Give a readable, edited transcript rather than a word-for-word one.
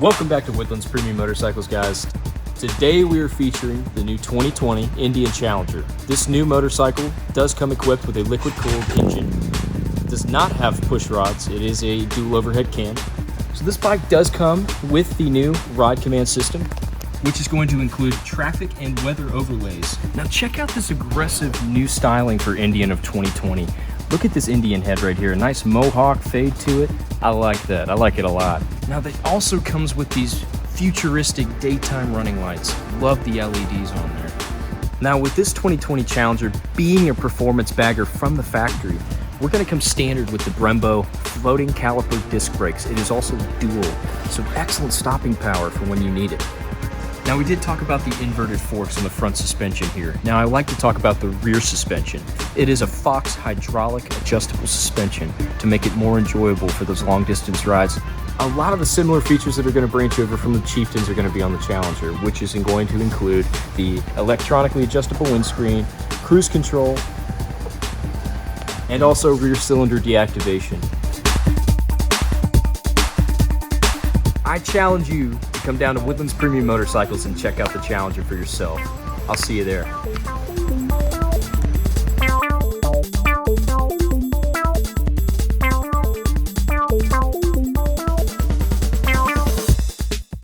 Welcome back to Woodlands Premium Motorcycles, guys. Today we are featuring the new 2020 Indian Challenger. This new motorcycle does come equipped with a liquid-cooled engine. It does not have push rods. It is a dual overhead cam. So this bike does come with the new ride command system, which is going to include traffic and weather overlays. Now check out this aggressive new styling for Indian of 2020. Look at this Indian head right here, a nice mohawk fade to it. I like that, I like it a lot. Now that also comes with these futuristic daytime running lights. Love the LEDs on there. Now with this 2020 Challenger being a performance bagger from the factory, we're gonna come standard with the Brembo floating caliper disc brakes. It is also dual, so excellent stopping power for when you need it. Now we did talk about the inverted forks on the front suspension here. Now I like to talk about the rear suspension. It is a Fox hydraulic adjustable suspension to make it more enjoyable for those long distance rides. A lot of the similar features that are going to branch over from the Chieftains are going to be on the Challenger, which is going to include the electronically adjustable windscreen, cruise control, and also rear cylinder deactivation. I challenge you to come down to Woodlands Premium Motorcycles and check out the Challenger for yourself. I'll see you there.